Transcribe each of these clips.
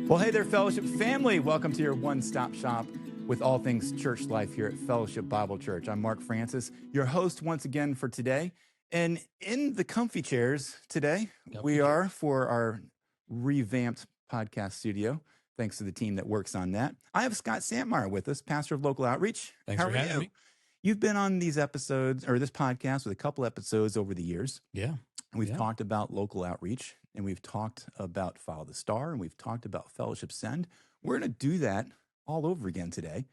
Well, hey there, Fellowship family. Welcome to your one-stop shop with all things church life here at Fellowship Bible Church. I'm Mark Francis, your host once again for today. And in the comfy chairs today, we are for our revamped podcast studio, thanks to the team that works on that. I have Scott Santmier with us, pastor of local outreach. Thanks for having me. You've been on these episodes, or this podcast, with a couple episodes over the years. Yeah. We've talked about local outreach, and we've talked about Follow the Star, and we've talked about Fellowship Send. We're going to do that all over again today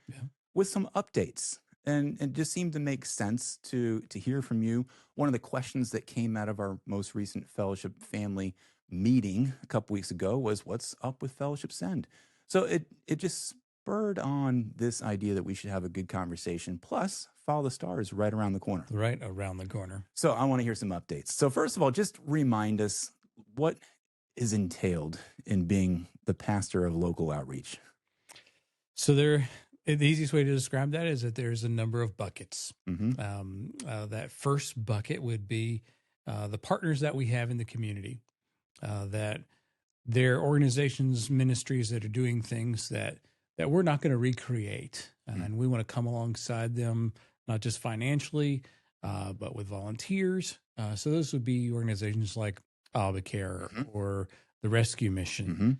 with some updates. And it just seemed to make sense to hear from you. One of the questions that came out of our most recent Fellowship family meeting a couple weeks ago was, what's up with Fellowship Send? So it just spurred on this idea that we should have a good conversation. Plus, Follow the Star is right around the corner. Right around the corner. So I want to hear some updates. So first of all, just remind us what is entailed in being the pastor of local outreach. So the easiest way to describe that is that there's a number of buckets. That first bucket would be the partners that we have in the community, that they're organizations, ministries that are doing things that we're not going to recreate. And we want to come alongside them, not just financially, but with volunteers. So those would be organizations like Care or the Rescue Mission.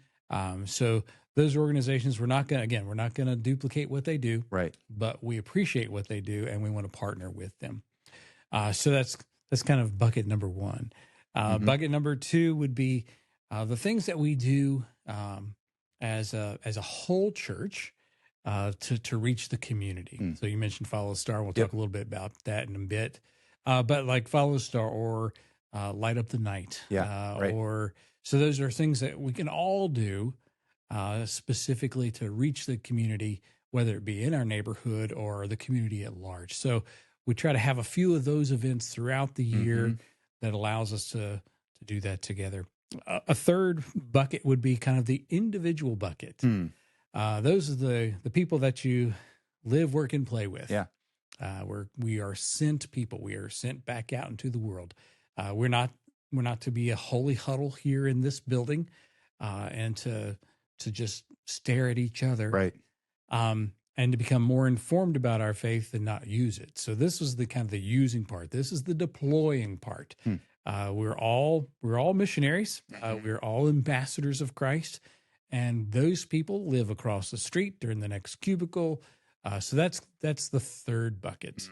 So those organizations, we're not going to duplicate what they do, right? But we appreciate what they do, and we want to partner with them. So that's kind of bucket number one. Bucket number two would be the things that we do as a whole church to reach the community. So you mentioned Follow the Star. We'll talk a little bit about that in a bit. But like Follow the Star or Light Up the Night. Or so those are things that we can all do specifically to reach the community, whether it be in our neighborhood or the community at large. So we try to have a few of those events throughout the year that allows us to do that together. A third bucket would be kind of the individual bucket. Those are the people that you live, work, and play with. We are sent people. We are sent back out into the world. We're not to be a holy huddle here in this building, and to just stare at each other, right? And to become more informed about our faith and not use it. So this was the kind of the using part. This is the deploying part. We're all missionaries. We're all ambassadors of Christ, and those people live across the street. They're in the next cubicle. So that's the third bucket.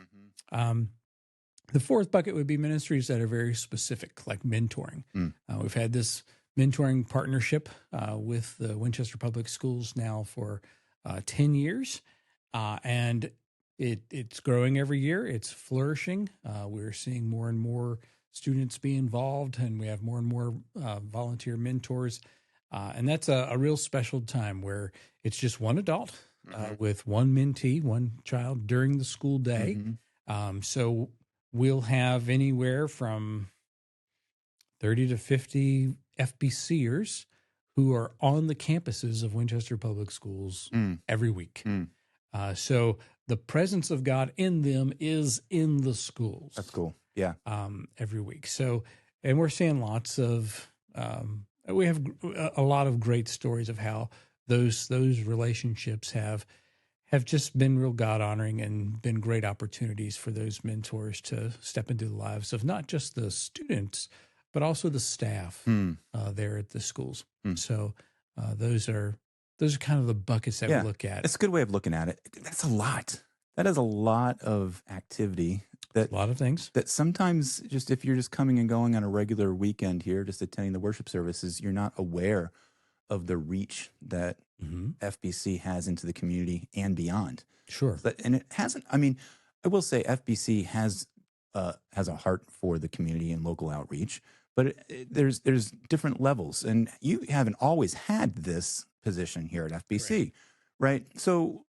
The fourth bucket would be ministries that are very specific, like mentoring. We've had this mentoring partnership with the Winchester Public Schools now for 10 years, and it's growing every year. It's flourishing. We're seeing more and more students be involved, and we have more and more volunteer mentors, and that's a real special time where it's just one adult with one mentee, one child during the school day. So we'll have anywhere from 30 to 50 FBCers who are on the campuses of Winchester Public Schools every week. So the presence of God in them is in the schools. That's cool. Yeah. Every week. So, and we're seeing lots of, we have a lot of great stories of how those relationships have just been real God honoring and been great opportunities for those mentors to step into the lives of not just the students, but also the staff there at the schools. So those are kind of the buckets that we look at. It's a good way of looking at it. That's a lot. That is a lot of activity. A lot of things. That sometimes just if you're just coming and going on a regular weekend here, just attending the worship services, you're not aware of the reach that FBC has into the community and beyond. Sure. And it hasn't, I mean, I will say FBC has a heart for the community and local outreach, but there's different levels. And you haven't always had this position here at FBC, right? So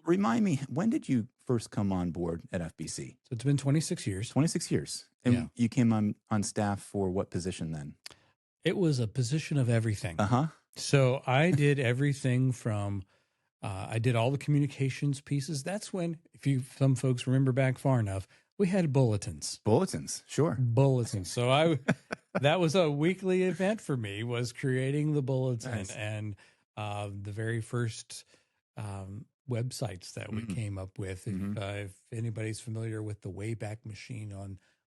remind me, when did you first come on board at FBC? So it's been 26 years. 26 years. And you came on staff for what position then? It was a position of everything. Uh-huh. So I did everything from, I did all the communications pieces. That's when, some folks remember back far enough, we had bulletins. Bulletins, sure. Bulletins. So that was a weekly event for me, was creating the bulletin. Nice. And the very first websites that we came up with. If anybody's familiar with the Wayback Machine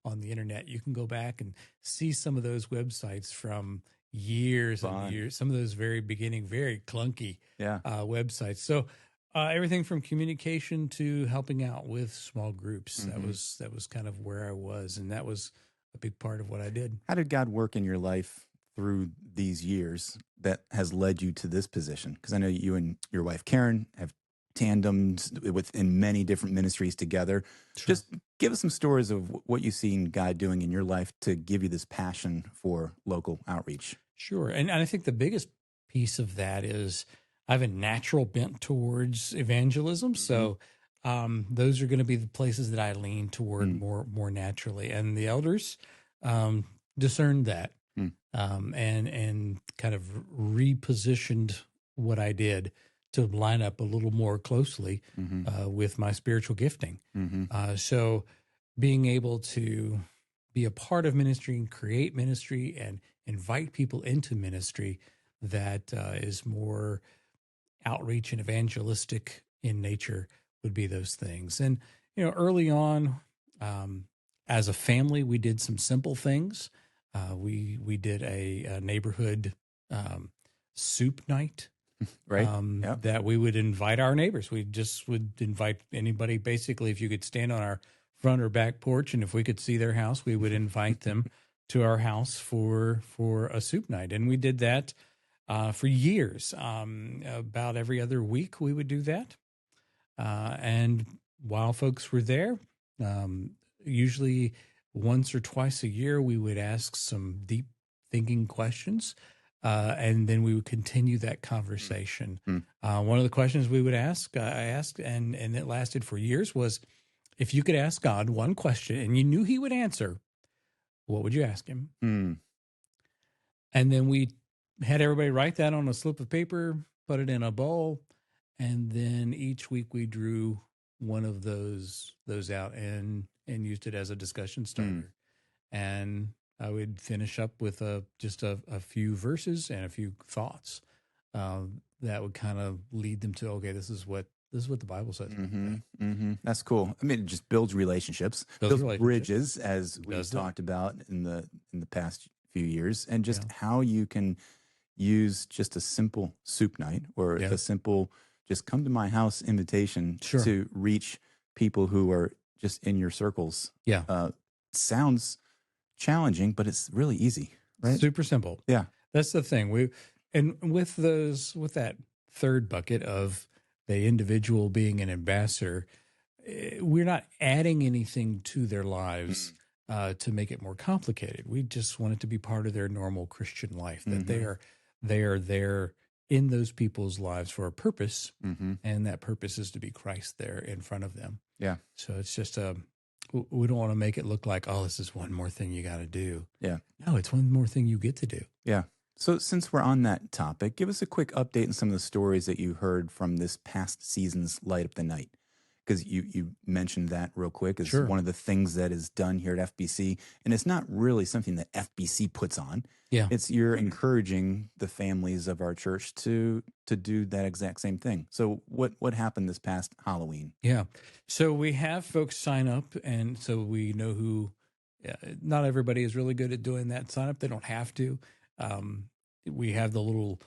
on the internet, you can go back and see some of those websites from years and years. Some of those very beginning, very clunky websites. So everything from communication to helping out with small groups. That was kind of where I was, and that was a big part of what I did. How did God work in your life through these years that has led you to this position? Because I know you and your wife Karen have tandemed within many different ministries together. Sure. Just give us some stories of what you've seen God doing in your life to give you this passion for local outreach. Sure. And I think the biggest piece of that is I have a natural bent towards evangelism. So those are going to be the places that I lean toward more naturally. And the elders discerned that and kind of repositioned what I did to line up a little more closely with my spiritual gifting. So being able to be a part of ministry and create ministry and invite people into ministry that is more outreach and evangelistic in nature would be those things. And, early on, as a family, we did some simple things. We did a neighborhood soup night. Right. That we would invite our neighbors. We just would invite anybody. Basically, if you could stand on our front or back porch, and if we could see their house, we would invite them to our house for a soup night. And we did that for years. About every other week, we would do that. And while folks were there, usually once or twice a year, we would ask some deep thinking questions. And then we would continue that conversation. One of the questions we would ask, I asked, and it lasted for years, was if you could ask God one question and you knew he would answer, what would you ask him? And then we had everybody write that on a slip of paper, put it in a bowl, and then each week we drew one of those out and used it as a discussion starter. And I would finish up with just a few verses and a few thoughts that would kind of lead them to, okay, this is what the Bible says. That's cool. I mean, it just builds relationships, builds bridges, as we've talked about in the past few years, and just how you can use just a simple soup night or a simple just come to my house invitation to reach people who are just in your circles. Sounds challenging, but it's really easy, right? Super simple. Yeah. That's the thing. With that third bucket of the individual being an ambassador, we're not adding anything to their lives to make it more complicated. We just want it to be part of their normal Christian life, that they are there in those people's lives for a purpose, and that purpose is to be Christ there in front of them. Yeah. So it's just we don't want to make it look like, oh, this is one more thing you got to do. Yeah. No, it's one more thing you get to do. Yeah. So since we're on that topic, give us a quick update on some of the stories that you heard from this past season's Light Up the Night. Because you mentioned that real quick is one of the things that is done here at FBC. And it's not really something that FBC puts on. Yeah. It's you're encouraging the families of our church to do that exact same thing. So what happened this past Halloween? Yeah. So we have folks sign up, and so we know who, not everybody is really good at doing that sign up. They don't have to. We have the little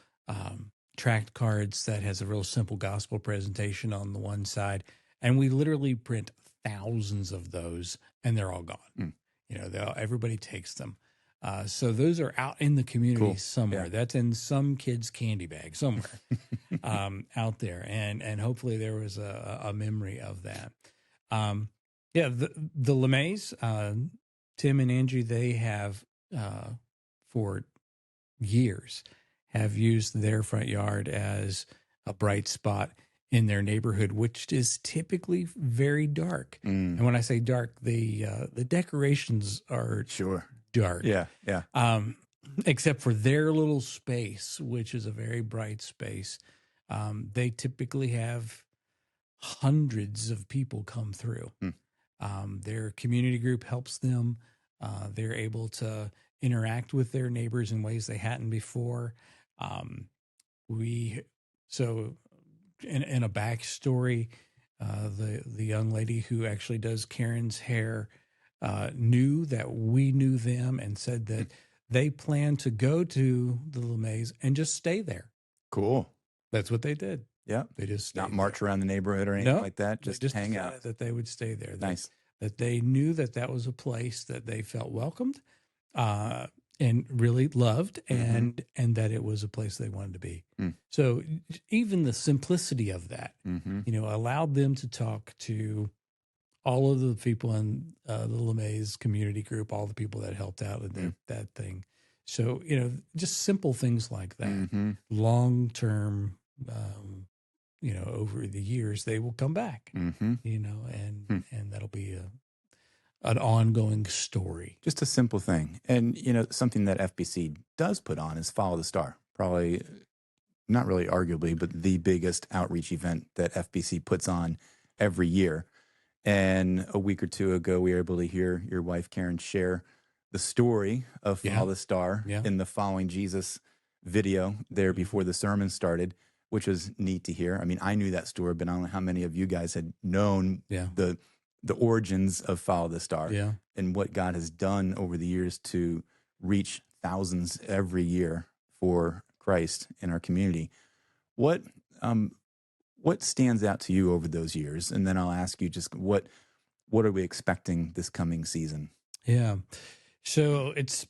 tract cards that has a real simple gospel presentation on the one side. And we literally print thousands of those, and they're all gone. Everybody takes them. So those are out in the community somewhere. Yeah. That's in some kid's candy bag somewhere out there. And hopefully there was a memory of that. The LeMays, Tim and Angie, they have for years have used their front yard as a bright spot in their neighborhood, which is typically very dark. And when I say dark, the decorations are dark. Yeah. Except for their little space, which is a very bright space. They typically have hundreds of people come through. Their community group helps them. They're able to interact with their neighbors in ways they hadn't before. we so in a backstory, the young lady who actually does Karen's hair knew that we knew them and said Mm. that they plan to go to the LeMays and just stay there. Cool. That's what they did. Yeah. They just Not stayed march there. around the neighborhood or anything No, like that. they Just just hang out. decided that they would stay there. Nice. That they knew that that was a place that they felt welcomed, uh, and really loved, and that it was a place they wanted to be. Mm. So even the simplicity of that, Mm-hmm. allowed them to talk to all of the people in the LeMays community group, all the people that helped out in that thing. So, just simple things like that, Mm-hmm. long term, over the years, they will come back, Mm-hmm. and that'll be an ongoing story. Just a simple thing. And, something that FBC does put on is Follow the Star. Probably not really arguably, but the biggest outreach event that FBC puts on every year. And a week or two ago, we were able to hear your wife, Karen, share the story of Follow the Star in the Following Jesus video there before the sermon started, which was neat to hear. I mean, I knew that story, but I don't know how many of you guys had known the origins of Follow the Star and what God has done over the years to reach thousands every year for Christ in our community. What stands out to you over those years? And then I'll ask you just what are we expecting this coming season? Yeah. So this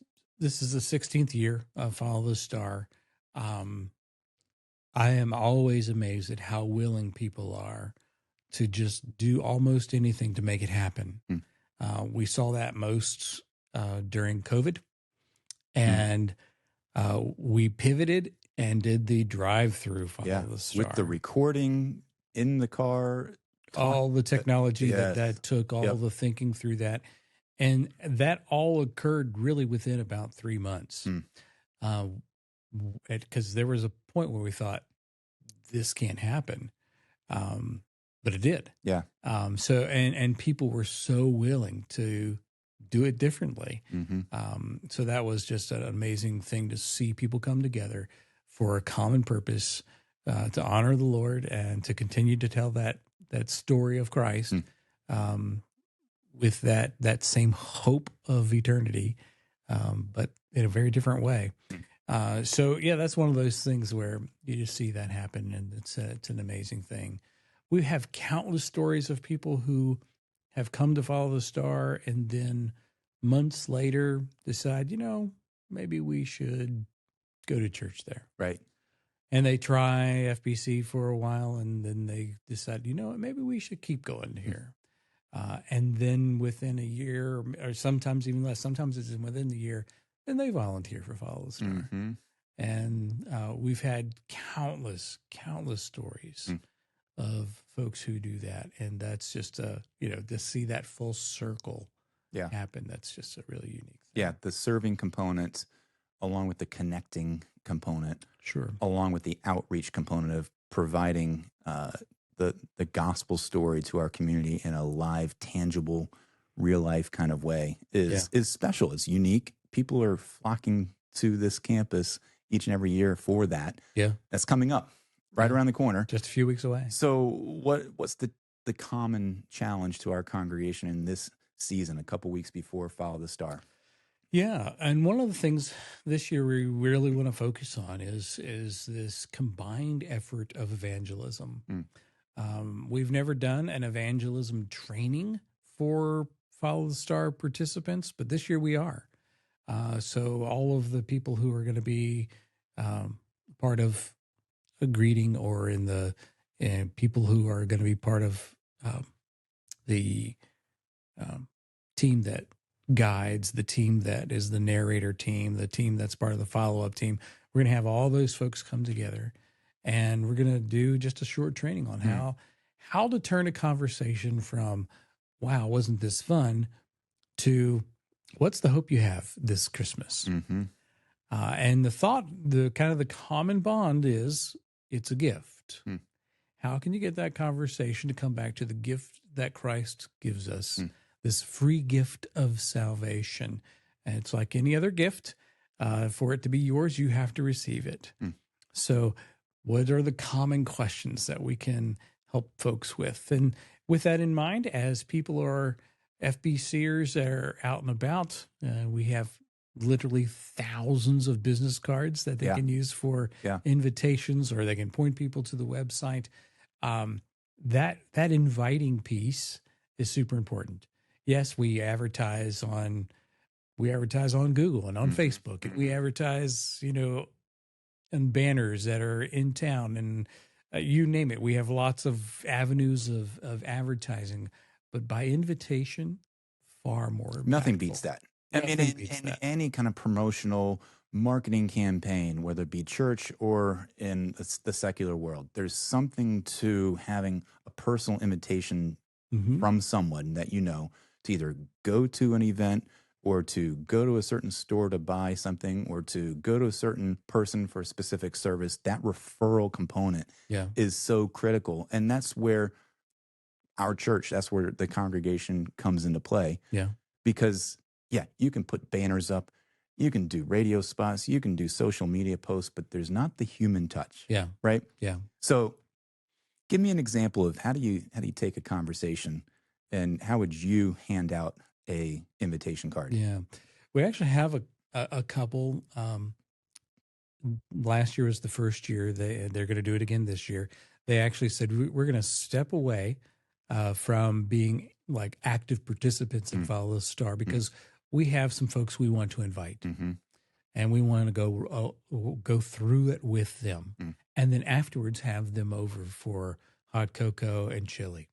is the 16th year of Follow the Star. I am always amazed at how willing people are to just do almost anything to make it happen. We saw that most during COVID, and we pivoted and did the drive-through Follow the Star with the recording in the car, all the technology that took, all the thinking through that, and that all occurred really within about 3 months. Because there was a point where we thought this can't happen, but it did. Yeah. So and people were so willing to do it differently. So that was just an amazing thing to see people come together for a common purpose, to honor the Lord and to continue to tell that story of Christ, with that same hope of eternity, but in a very different way. So that's one of those things where you just see that happen, and it's an amazing thing. We have countless stories of people who have come to Follow the Star and then months later decide, maybe we should go to church there. Right. And they try FBC for a while, and then they decide, maybe we should keep going here. And then within a year, or sometimes even less, sometimes it's within the year, then they volunteer for Follow the Star. And we've had countless stories of folks who do that. And that's just, to see that full circle happen, that's just a really unique thing. Yeah, the serving component, along with the connecting component, along with the outreach component of providing the gospel story to our community in a live, tangible, real life kind of way is special. It's unique. People are flocking to this campus each and every year for that. Yeah, that's coming up right around the corner, just a few weeks away. So, what's the common challenge to our congregation in this season, a couple weeks before Follow the Star? Yeah, and one of the things this year we really want to focus on is this combined effort of evangelism. We've never done an evangelism training for Follow the Star participants, but this year we are. So all of the people who are going to be part of a greeting, or in the people who are going to be part of the team that guides, the team that is the narrator team, the team that's part of the follow-up team, we're going to have all those folks come together, and we're going to do just a short training on how to turn a conversation from, wow, wasn't this fun, to what's the hope you have this Christmas? And the kind of the common bond is it's a gift. How can you get that conversation to come back to the gift that Christ gives us, this free gift of salvation? And it's like any other gift. For it to be yours, you have to receive it. So What are the common questions that we can help folks with? And with that in mind, as people are FBCers that are out and about, we have literally thousands of business cards that they Yeah. can use for Yeah. invitations, or they can point people to the website. That inviting piece is super important. Yes, we advertise on Google and on Facebook, and we advertise, and banners that are in town, and you name it. We have lots of avenues of advertising, but by invitation, far more Nothing impactful. beats that. I mean, Nothing beats in that. any kind of promotional marketing campaign, whether it be church or in the secular world, there's something to having a personal invitation from someone that to either go to an event or to go to a certain store to buy something or to go to a certain person for a specific service. That referral component Yeah. is so critical. And that's where our church, that's where the congregation comes into play. Yeah. Because, yeah, you can put banners up, you can do radio spots, you can do social media posts, but there's not the human touch. Yeah. Right? Yeah. So give me an example of how do you take a conversation, and how would you hand out a invitation card? Yeah. We actually have a couple. Last year was the first year. They're going to do it again this year. They actually said, we're going to step away from being like active participants in Follow the Star, because we have some folks we want to invite, and we want to go through it with them, and then afterwards have them over for hot cocoa and chili.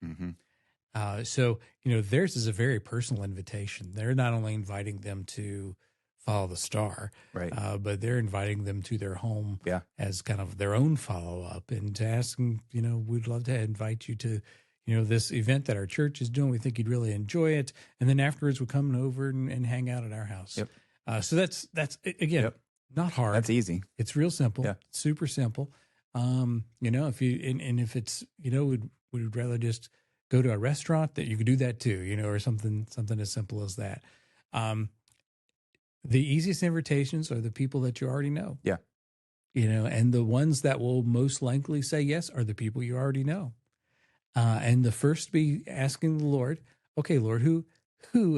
So, theirs is a very personal invitation. They're not only inviting them to Follow the Star, Right. but they're inviting them to their home Yeah. as kind of their own follow-up, and to ask them, we'd love to invite you to, this event that our church is doing. We think you'd really enjoy it. And then afterwards we're coming over and hang out at our house. Yep. So that's again, not hard. That's easy. It's real simple. Yeah. Super simple. If you, and if it's, we'd rather just go to a restaurant, that you could do that too, or something as simple as that. The easiest invitations are the people that you already know. Yeah. And the ones that will most likely say yes are the people you already know. And the first be asking the Lord, okay, Lord, who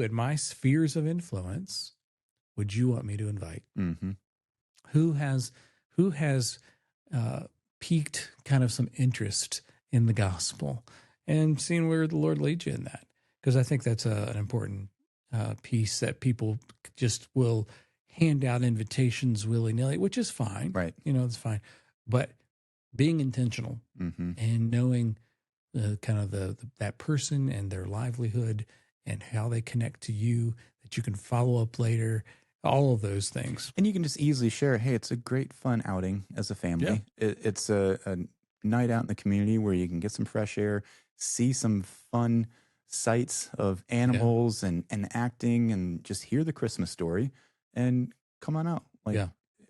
in my spheres of influence would you want me to invite? Who has piqued kind of some interest in the gospel, and seeing where the Lord leads you in that? Because I think that's an important piece, that people just will hand out invitations willy-nilly, which is fine. Right. It's fine. But being intentional and knowing kind of that person and their livelihood and how they connect to you, that you can follow up later, all of those things. And you can just easily share, hey, it's a great fun outing as a family. Yeah. It's a night out in the community where you can get some fresh air, see some fun sights of animals and acting, and just hear the Christmas story, and come on out.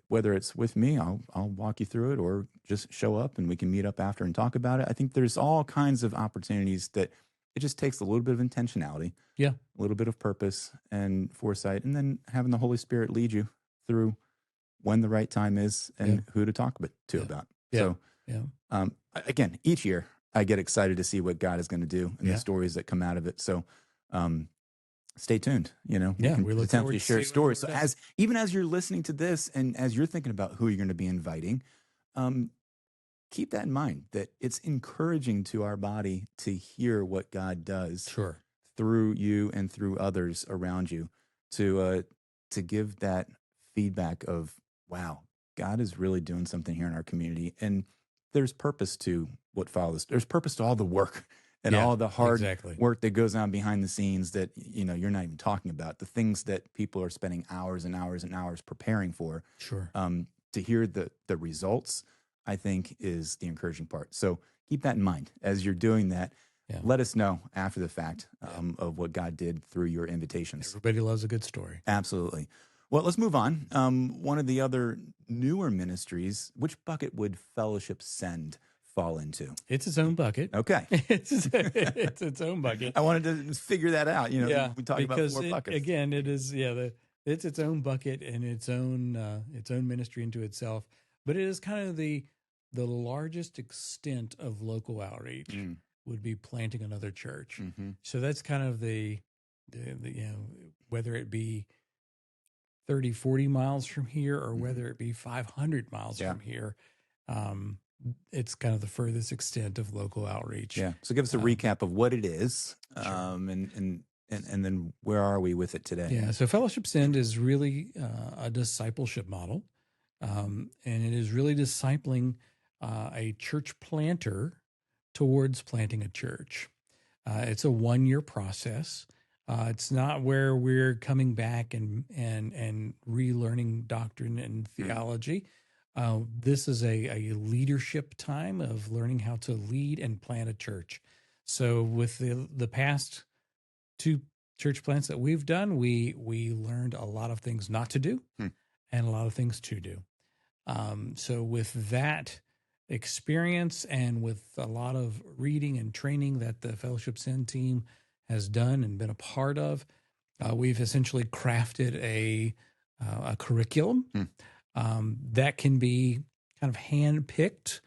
Whether it's with me, I'll walk you through it, or just show up and we can meet up after and talk about it. I think there's all kinds of opportunities that it just takes a little bit of intentionality, a little bit of purpose and foresight, and then having the Holy Spirit lead you through when the right time is and who to talk about. So, again, each year I get excited to see what God is going to do and the stories that come out of it. So, stay tuned. We look forward to share stories. So even as you're listening to this, and as you're thinking about who you're going to be inviting, keep that in mind, that it's encouraging to our body to hear what God does through you and through others around you, to give that feedback of, wow, God is really doing something here in our community. And there's purpose to what follows. There's purpose to all the work and all the hard work that goes on behind the scenes that, you're not even talking about. The things that people are spending hours and hours and hours preparing for. To hear the results, I think, is the encouraging part. So keep that in mind as you're doing that. Let us know after the fact of what God did through your invitations. Everybody loves a good story. Absolutely. Well, let's move on. One of the other newer ministries, which bucket would Fellowship Send fall into? It's its own bucket. Okay. It's its own bucket. I wanted to figure that out. We talked about 4 buckets. Again, it is, it's its own bucket and its own ministry into itself. But it is kind of the the largest extent of local outreach Mm. would be planting another church. Mm-hmm. So that's kind of the whether it be 30, 40 miles from here or whether it be 500 miles Yeah. from here, it's kind of the furthest extent of local outreach. Yeah. So give us a recap of what it is, Sure. and then where are we with it today? Yeah. So Fellowship Send is really a discipleship model, and it is really discipling a church planter towards planting a church. It's a 1-year process. It's not where we're coming back and relearning doctrine and theology. This is a leadership time of learning how to lead and plant a church. So with the past 2 church plants that we've done, we learned a lot of things not to do and a lot of things to do. So with that experience and with a lot of reading and training that the Fellowship Send team has done and been a part of, we've essentially crafted a curriculum that can be kind of handpicked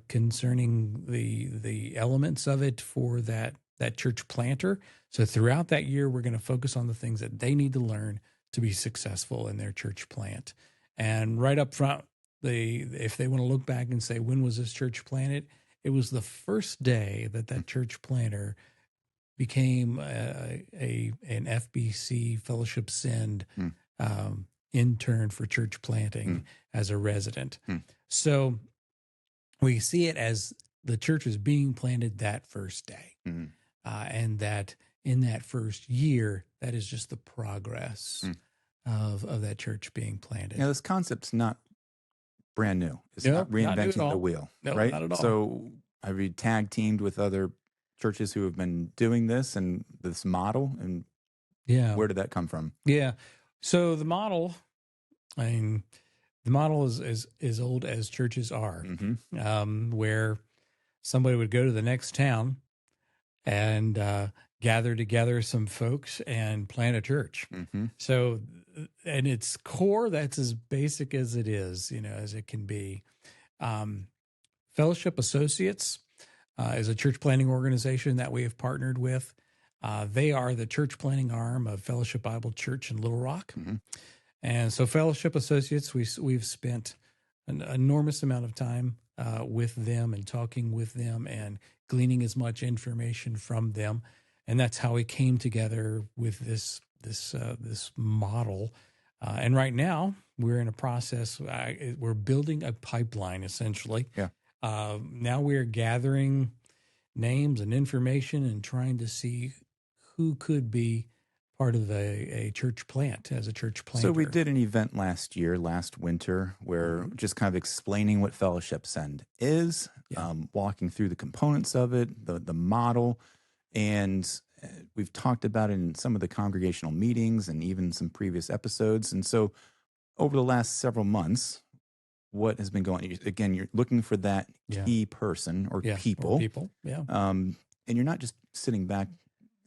concerning the elements of it for that church planter. So throughout that year, we're going to focus on the things that they need to learn to be successful in their church plant. And right up front, if they want to look back and say, when was this church planted? It was the first day that church planter became an FBC Fellowship Send intern for church planting as a resident. So we see it as the church is being planted that first day. And that in that first year, that is just the progress of that church being planted. Yeah, this concept's not brand new. It's not reinventing the wheel, right? Not at all. So have you tag teamed with other churches who have been doing this and this model, and where did that come from? Yeah. So the model, is as old as churches are, where somebody would go to the next town and gather together some folks and plant a church. So, and its core, that's as basic as it is, as it can be. Fellowship Associates is a church planting organization that we have partnered with. They are the church planting arm of Fellowship Bible Church in Little Rock. And so Fellowship Associates, we've spent an enormous amount of time with them and talking with them and gleaning as much information from them. And that's how we came together with this model. And right now we're in a process, we're building a pipeline essentially. Now we're gathering names and information and trying to see who could be part of a church plant as a church planter. So we did an event last winter, where just kind of explaining what Fellowship Send is, walking through the components of it, the model, and we've talked about it in some of the congregational meetings and even some previous episodes. And so over the last several months, what has been going on? Again, you're looking for that key person or people. And you're not just sitting back,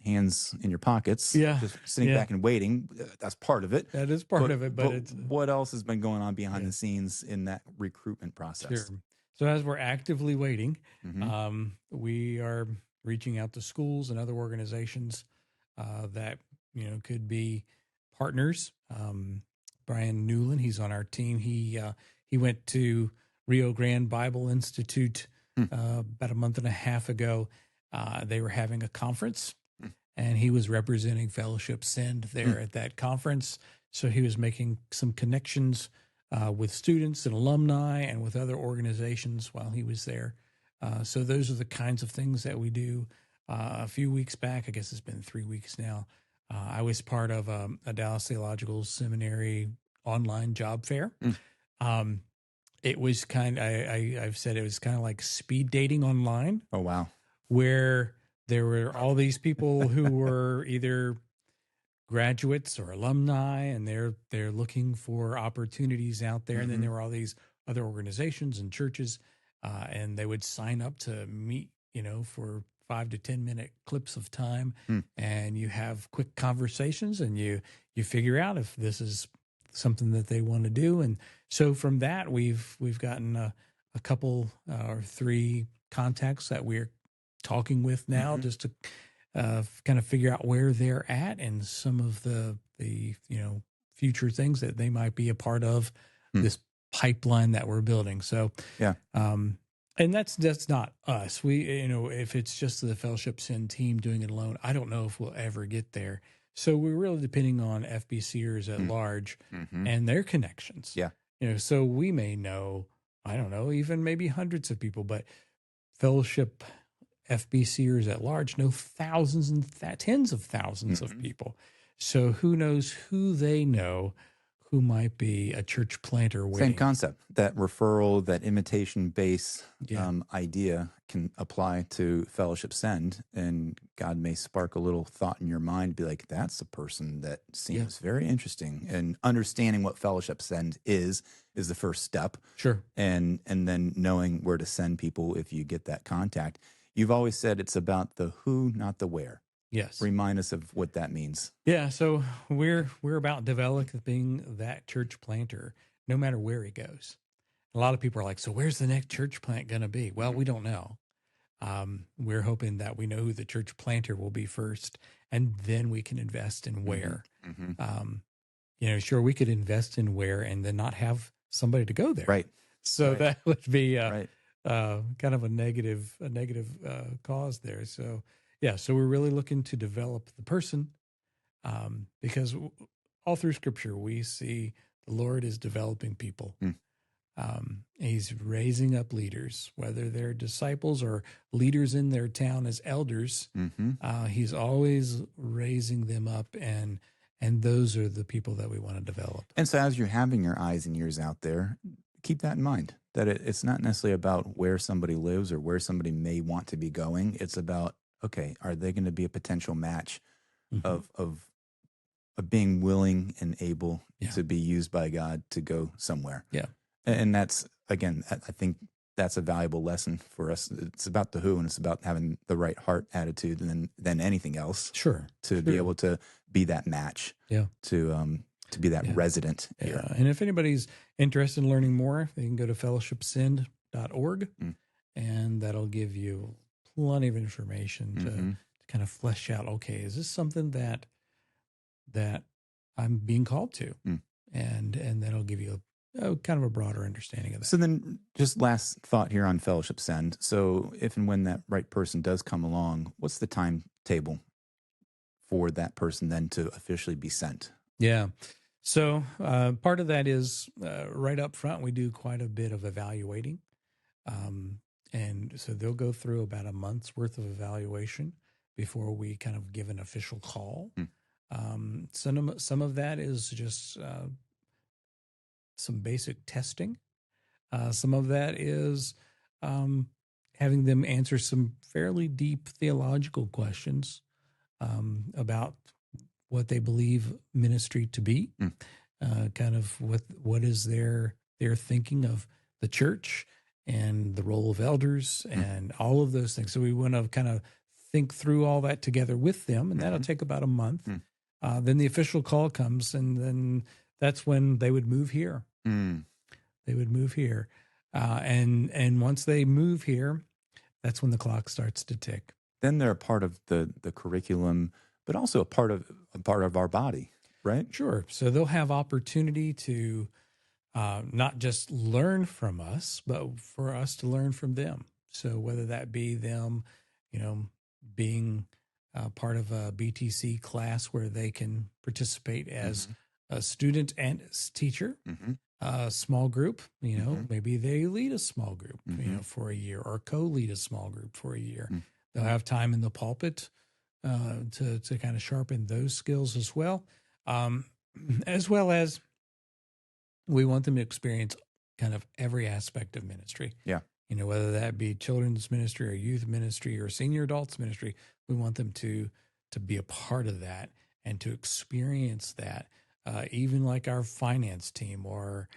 hands in your pockets, just sitting back and waiting. That's part of it. That is part of it. But it's, what else has been going on behind the scenes in that recruitment process? Sure. So as we're actively waiting, we are reaching out to schools and other organizations that could be partners. Brian Newland, he's on our team. He went to Rio Grande Bible Institute about a month and a half ago. They were having a conference. And he was representing Fellowship Send there at that conference. So he was making some connections with students and alumni and with other organizations while he was there. So those are the kinds of things that we do. A few weeks back, I guess it's been 3 weeks now, I was part of a Dallas Theological Seminary online job fair. It was I've said it was kind of like speed dating online. Oh, wow. Where there were all these people who were either graduates or alumni, and they're looking for opportunities out there. And then there were all these other organizations and churches, and they would sign up to meet, for 5 to 10 minute clips of time, and you have quick conversations, and you figure out if this is something that they want to do. And so from that, we've gotten a a couple or three contacts that we're talking with now, just to kind of figure out where they're at and some of the future things that they might be a part of this pipeline that we're building. So Yeah. And that's not us. We, if it's just the Fellowship Send team doing it alone, I don't know if we'll ever get there. So we're really depending on FBCers at large and their connections. Yeah. So we may know, I don't know, even maybe hundreds of people, but Fellowship FBCers at large know thousands and tens of thousands of people. So who knows who they know who might be a church planter waiting. Same concept. That referral, that imitation base idea can apply to Fellowship Send, and God may spark a little thought in your mind, be like, that's a person that seems very interesting. And understanding what Fellowship Send is the first step. Sure. And then knowing where to send people if you get that contact. You've always said it's about the who, not the where. Yes. Remind us of what that means. Yeah. So we're about developing that church planter, no matter where he goes. A lot of people are like, so where's the next church plant going to be? Well, we don't know. We're hoping that we know who the church planter will be first, and then we can invest in where. Sure, we could invest in where and then not have somebody to go there. Right. So that would be right. Kind of a negative cause there. So yeah, so we're really looking to develop the person, because all through Scripture we see the Lord is developing people. He's raising up leaders, whether they're disciples or leaders in their town as elders. He's always raising them up, and those are the people that we want to develop. And so as you're having your eyes and ears out there, keep that in mind, that it's not necessarily about where somebody lives or where somebody may want to be going. It's about, okay, are they going to be a potential match of being willing and able to be used by God to go somewhere? Yeah. And that's, again, I think that's a valuable lesson for us. It's about the who, and it's about having the right heart attitude than anything else. Sure. To be able to be that match. Yeah. To be that resident here. And if anybody's interested in learning more, they can go to fellowshipsend.org, and that'll give you plenty of information to kind of flesh out, okay, is this something that I'm being called to? And that'll give you a kind of a broader understanding of that. So then just last thought here on Fellowship Send. So if and when that right person does come along, what's the timetable for that person then to officially be sent? Yeah. So part of that is right up front, we do quite a bit of evaluating. And so they'll go through about a month's worth of evaluation before we kind of give an official call. Some of that is just some basic testing. Some of that is having them answer some fairly deep theological questions about what they believe ministry to be, kind of what is their thinking of the church and the role of elders and all of those things. So we want to kind of think through all that together with them, and that'll take about a month. Then the official call comes, and then that's when they would move here. They would move here. And once they move here, that's when the clock starts to tick. Then they're a part of the curriculum, but also a part of our body, right? Sure. So they'll have opportunity to not just learn from us, but for us to learn from them. So whether that be them, being part of a BTC class where they can participate as a student and as teacher, a small group, maybe they lead a small group, for a year, or co-lead a small group for a year. They'll have time in the pulpit to kind of sharpen those skills as well as we want them to experience kind of every aspect of ministry. Yeah. Whether that be children's ministry or youth ministry or senior adults ministry, we want them to be a part of that and to experience that. Even like our finance team, or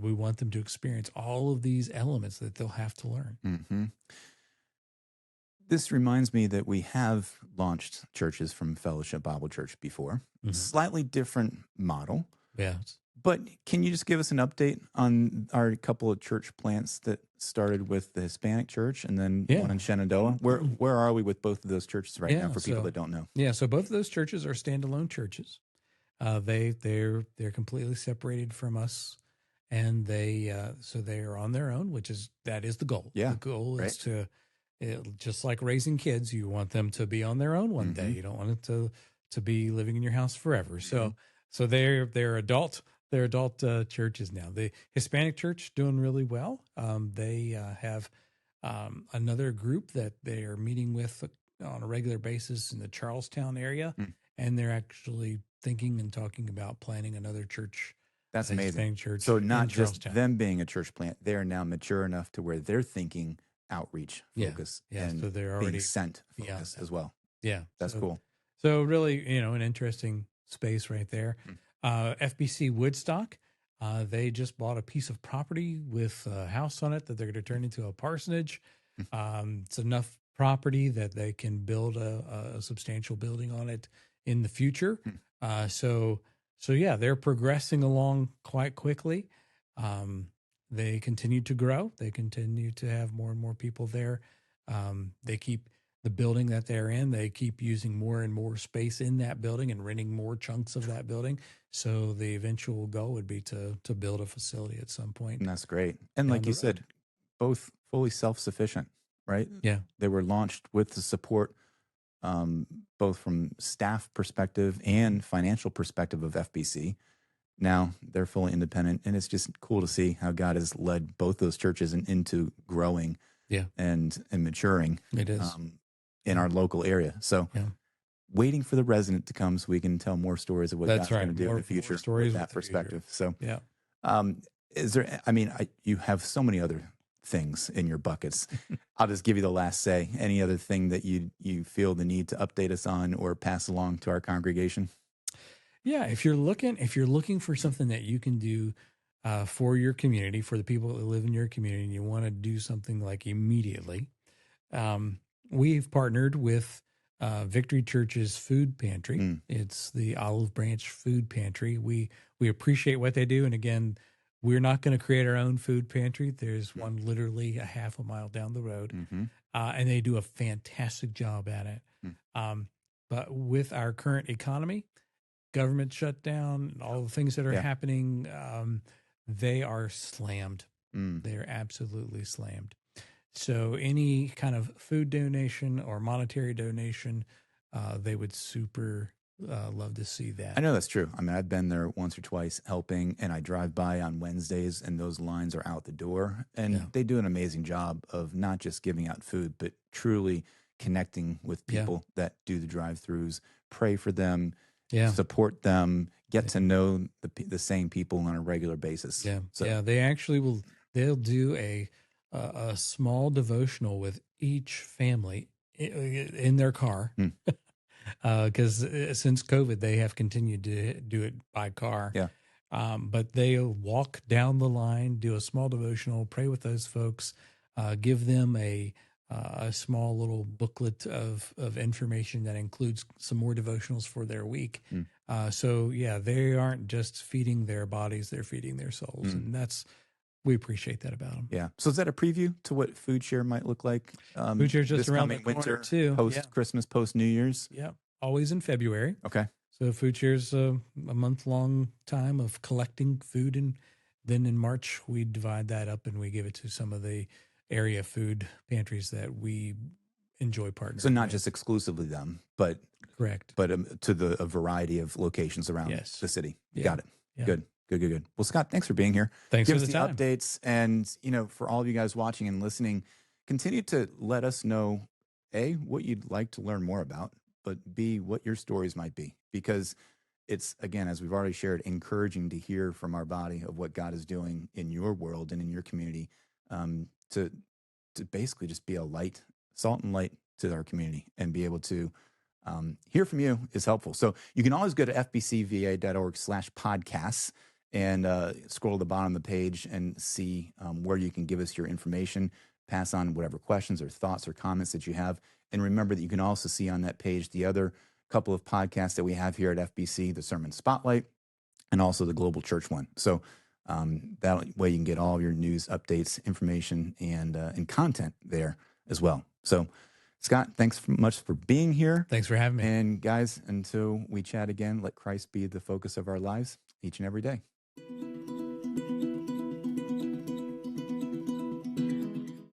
we want them to experience all of these elements that they'll have to learn. This reminds me that we have launched churches from Fellowship Bible Church before. Slightly different model. Yeah. But can you just give us an update on our couple of church plants that started with the Hispanic church and then one Yeah. in Shenandoah? Where are we with both of those churches right now Yeah. for people that don't know? So both of those churches are standalone churches. They're completely separated from us, and they are on their own, that is the goal. Yeah. The goal Right. is just like raising kids, you want them to be on their own one day. Mm-hmm. You don't want it to be living in your house forever. Mm-hmm. So they're adult. They're adult churches now. The Hispanic church doing really well. They have another group that they are meeting with on a regular basis in the Charlestown area, Mm. and they're actually thinking and talking about planning another church, That's a amazing. Hispanic church So in not just Charlestown. them being a church plant, they are now mature enough to where they're thinking outreach focus and So they're being already sent focus as well. yeah. That's cool. So really, an interesting space right there. Mm. FBC Woodstock, they just bought a piece of property with a house on it that they're going to turn into a parsonage. It's enough property that they can build a substantial building on it in the future. So yeah, they're progressing along quite quickly. They continue to grow. They continue to have more and more people there. They keep the building that they're in. They keep using more and more space in that building and renting more chunks of that building. So the eventual goal would be to build a facility at some point. And that's great. And down like the you road. said, both fully self-sufficient, right? Yeah. They were launched with the support, both from staff perspective and financial perspective of FBC. Now they're fully independent, and it's just cool to see how God has led both those churches into growing, and maturing. It is in our local area. So, waiting for the resident to come so we can tell more stories of what God's going to do in the future with that perspective. So, is there? I mean, you have so many other things in your buckets. I'll just give you the last say. Any other thing that you feel the need to update us on or pass along to our congregation? Yeah, if you're looking for something that you can do for your community, for the people that live in your community, and you want to do something like immediately, we've partnered with Victory Church's food pantry. It's the Olive Branch Food Pantry. We appreciate what they do, and again, we're not going to create our own food pantry. There's one literally a half a mile down the road, and they do a fantastic job at it. But with our current economy, government shutdown, all the things that are happening, they are slammed. They are absolutely slammed. So any kind of food donation or monetary donation, they would super love to see that. I know that's true. I mean, I've been there once or twice helping, and I drive by on Wednesdays, and those lines are out the door. And they do an amazing job of not just giving out food, but truly connecting with people that do the drive-throughs, pray for them, support them, get to know the same people on a regular basis. They actually they'll do a small devotional with each family in their car, because since COVID they have continued to do it by car. But they'll walk down the line, do a small devotional, pray with those folks, give them a small little booklet of information that includes some more devotionals for their week. So they aren't just feeding their bodies, they're feeding their souls. And we appreciate that about them. Yeah. So is that a preview to what Food Share might look like? Food Share's just around the corner winter, too. Post Christmas, post New Year's. Yeah. Always in February. Okay. So Food Share's a month-long time of collecting food. And then in March, we divide that up and we give it to some of the area food pantries that we enjoy partnering. So not just exclusively them, but correct, but to a variety of locations around the city. Got it. Good. Well, Scott, thanks for being here. Thanks Give for us the the time. updates, and for all of you guys watching and listening, continue to let us know A, what you'd like to learn more about, but B, what your stories might be, because it's, again, as we've already shared, encouraging to hear from our body of what God is doing in your world and in your community, to basically just be a light, salt and light to our community, and be able to hear from you is helpful. So you can always go to fbcva.org/podcasts and scroll to the bottom of the page and see where you can give us your information, pass on whatever questions or thoughts or comments that you have. And remember that you can also see on that page the other couple of podcasts that we have here at FBC, the Sermon Spotlight and also the Global Church one. So that way you can get all of your news, updates, information, and content there as well. So, Scott, thanks much for being here. Thanks for having me. And guys, until we chat again, let Christ be the focus of our lives each and every day.